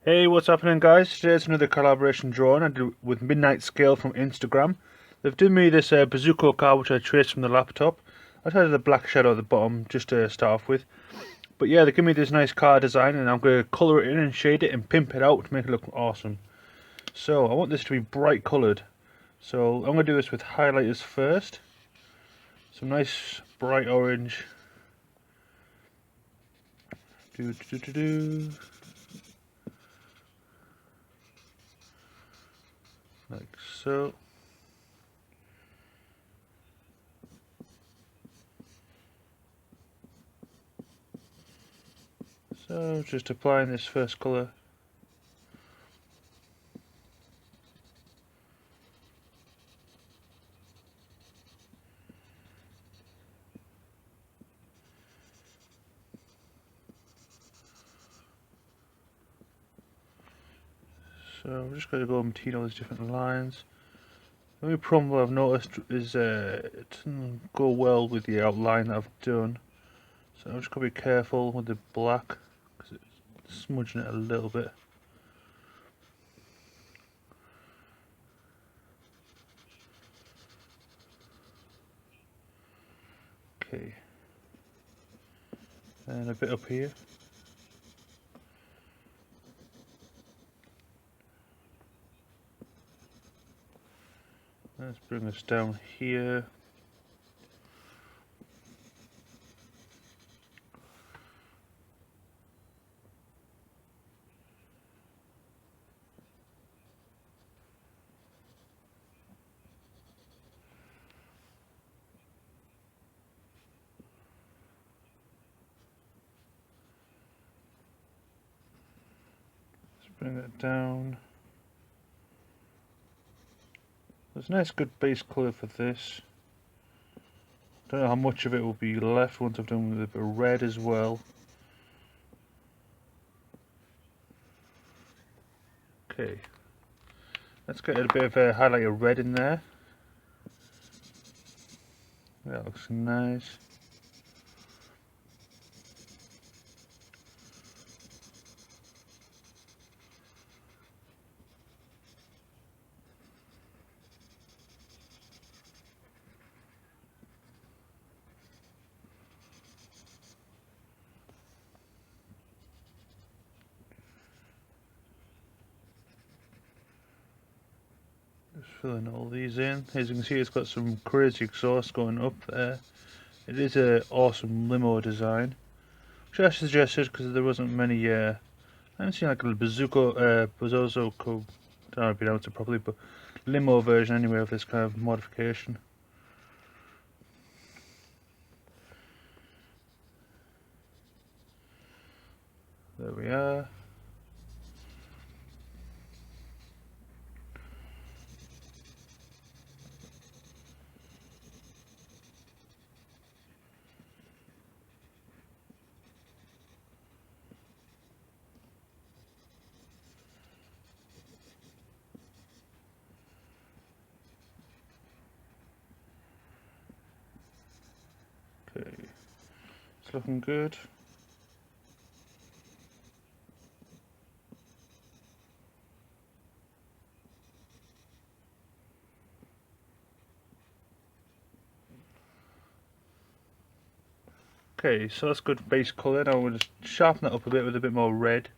Hey, what's happening, guys? Today's another collaboration drawing I do with midnightscale from Instagram. They've done me this bazooka car which I traced from the laptop. I've added a black shadow at the bottom just to start off with. But yeah, they give me this nice car design and I'm going to colour it in and shade it and pimp it out to make it look awesome. So I want this to be bright coloured. So I'm going to do this with highlighters first. Some nice bright orange. Do do do do. Like so. So just applying this first colour. So I'm just going to go and between all these different lines. The only problem I've noticed is it doesn't go well with the outline that I've done. So I'm just going to be careful with the black because it's smudging it a little bit. Okay. And a bit up here. Let's bring this down here. Let's bring that down. There's a nice good base colour for this. Don't know how much of it will be left once I've done with a bit of red as well. Okay. Let's get a bit of a highlight of red in there. That looks nice. Just filling all these in. As you can see, it's got some crazy exhaust going up there. It is an awesome limo design, which I suggested because there wasn't many. I haven't seen like a BOSOZOKU, I don't know if I pronounced it properly, but limo version anyway of this kind of modification. There we are. Okay, it's looking good. Okay, so that's good base colour. Now we'll just sharpen that up a bit with a bit more red.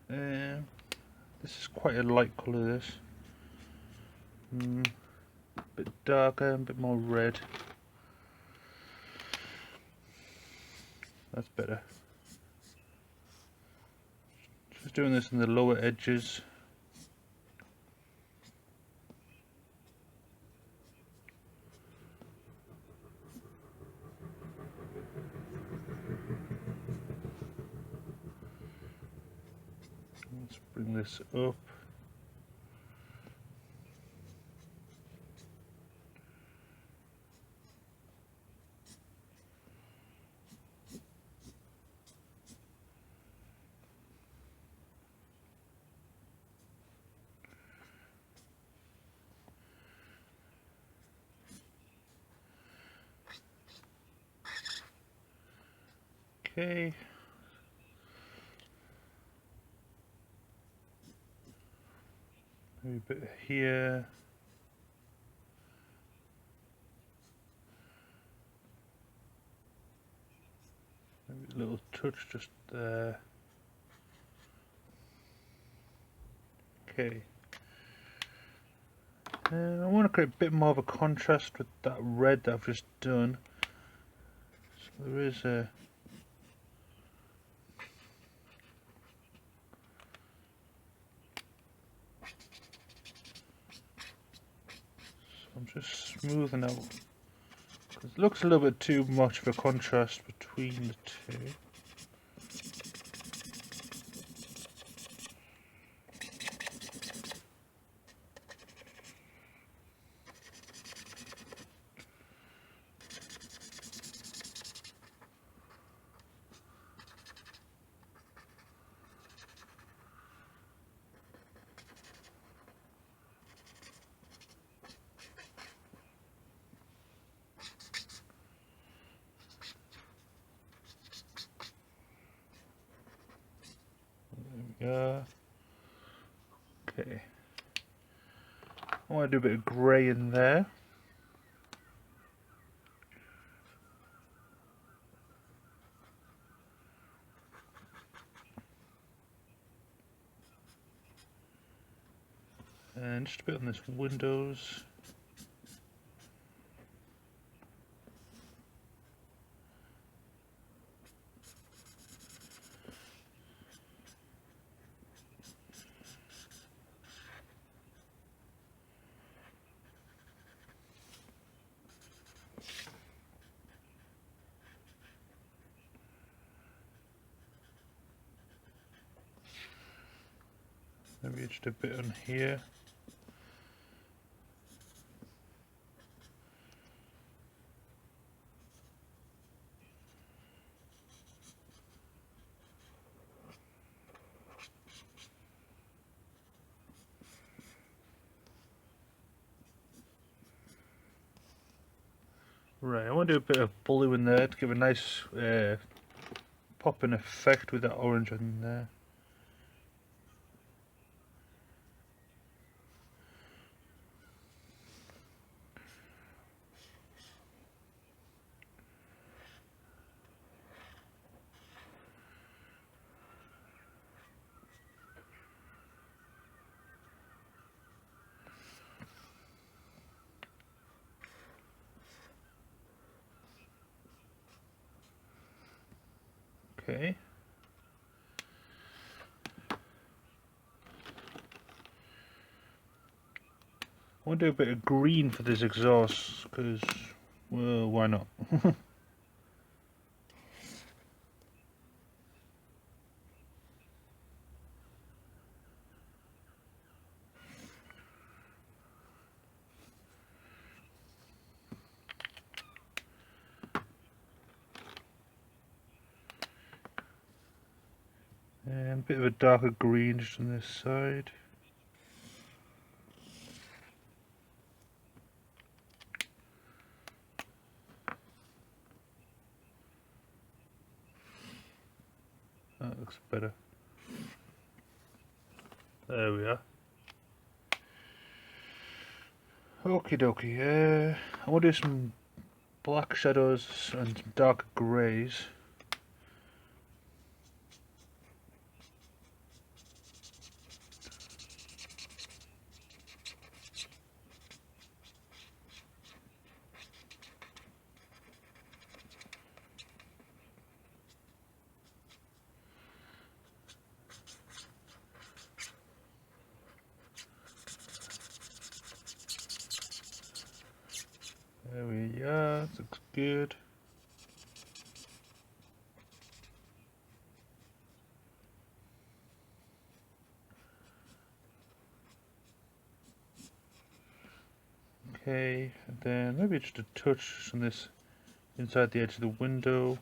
This is quite a light colour, this. A bit darker, a bit more red. That's better. Just doing this in the lower edges. Let's bring this up. Okay. Maybe a bit here. Maybe a little touch just there. Okay. I want to create a bit more of a contrast with that red that I've just done. So there is a... So I'm just smoothing out. It looks a little bit too much of a contrast between the two. Yeah. Okay. I want to do a bit of grey in there. And just a bit on this windows. Maybe just a bit on here. Right, I want to do a bit of blue in there to give a nice popping effect with that orange in there. Okay. I want to do a bit of green for this exhaust, because, well, why not? And a bit of a darker green just on this side. That looks better. There we are. Okie dokie, I want to do some black shadows and some darker greys. There we are, that looks good. Okay, and then maybe just a touch on this inside the edge of the window.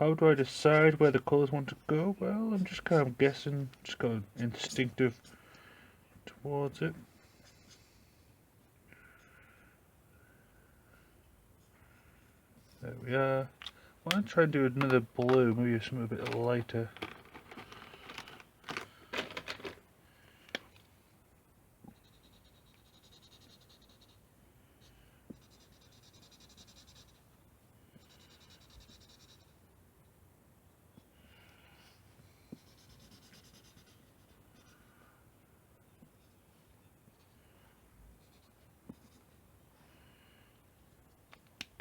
How do I decide where the colours want to go? Well, I'm just kind of guessing, just got instinctive towards it. There we are. Why don't I try and do another blue, maybe something a bit lighter.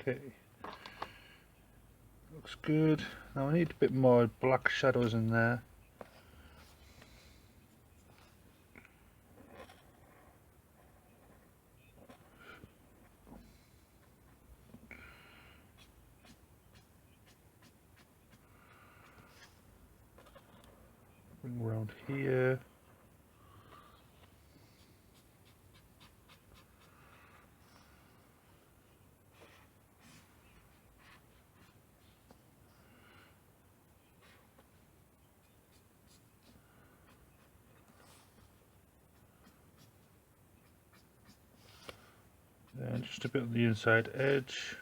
Okay, looks good. Now I need a bit more black shadows in there. Bring around here. And just a bit on the inside edge.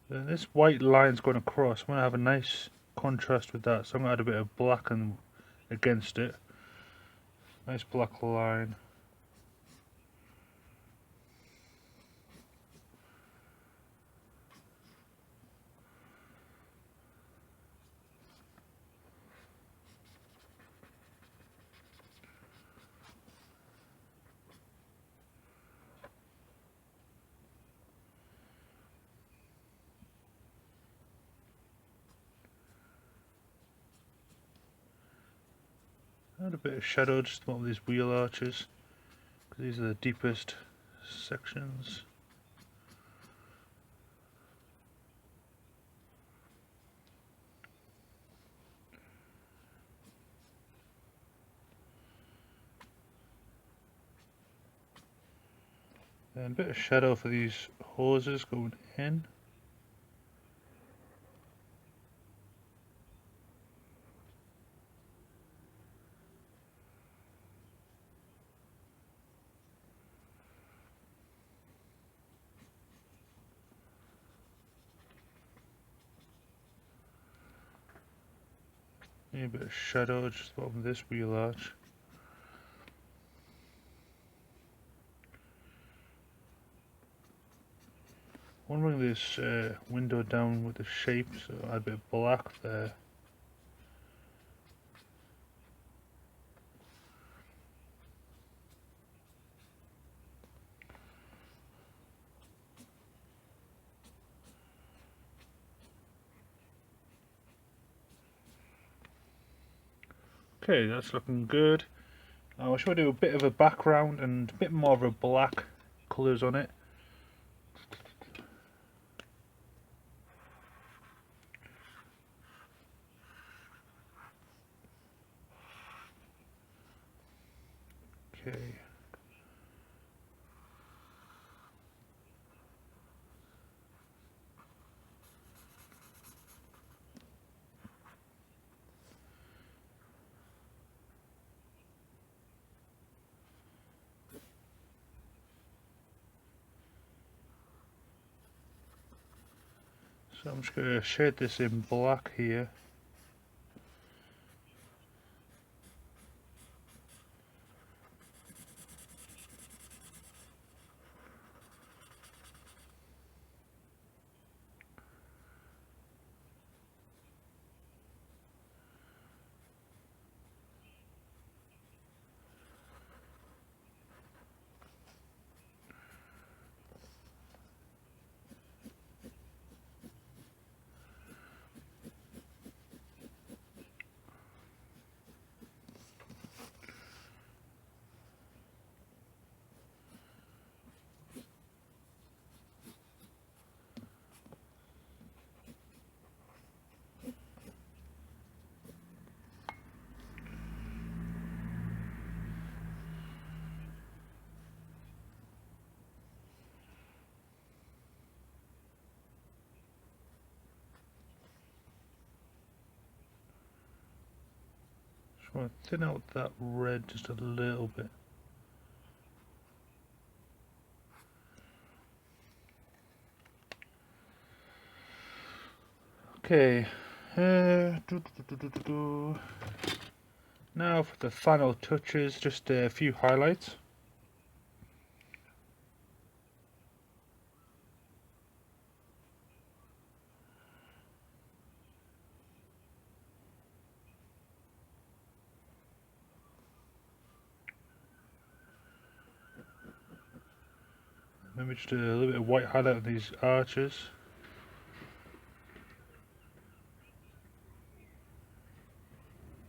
Then this white line's going across. I'm going to have a nice contrast with that, so I'm going to add a bit of black against it. Nice black line. Add a bit of shadow just above these wheel arches, because these are the deepest sections. And a bit of shadow for these hoses going in. Need a bit of shadow just above this wheel arch. I want to bring this window down with the shape, so add a bit of black there. Okay, that's looking good. Now I should do a bit of a background and a bit more of a black colours on it. Okay. So I'm just going to shade this in black here. Just want to thin out that red just a little bit. Okay, now for the final touches, just a few highlights. Maybe just a little bit of white highlight on these arches.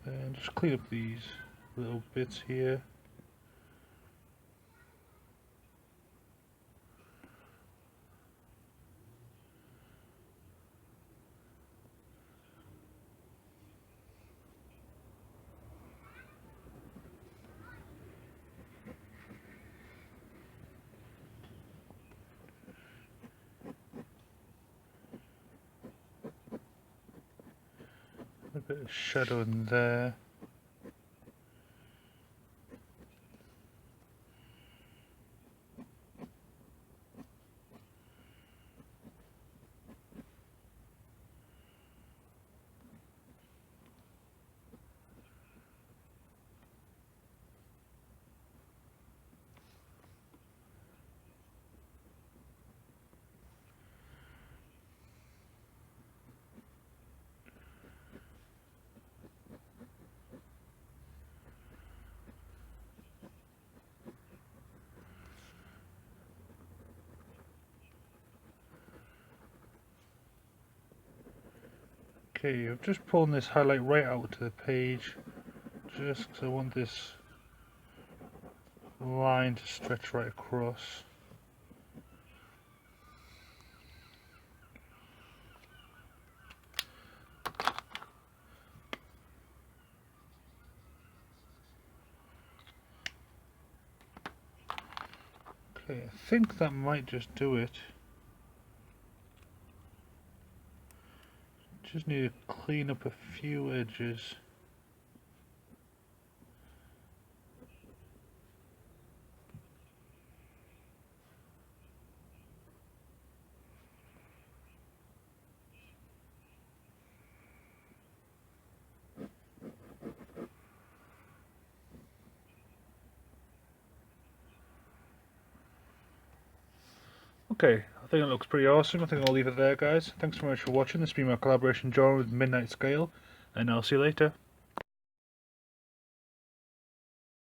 And just clean up these little bits here. A bit of shadow in there. Okay, I'm just pulling this highlight right out to the page, just because I want this line to stretch right across. Okay, I think that might just do it. Just need to clean up a few edges. Okay, I think it looks pretty awesome. I think I'll leave it there, guys. Thanks so much for watching. This has been my collaboration drawing with Midnight Scale, and I'll see you later.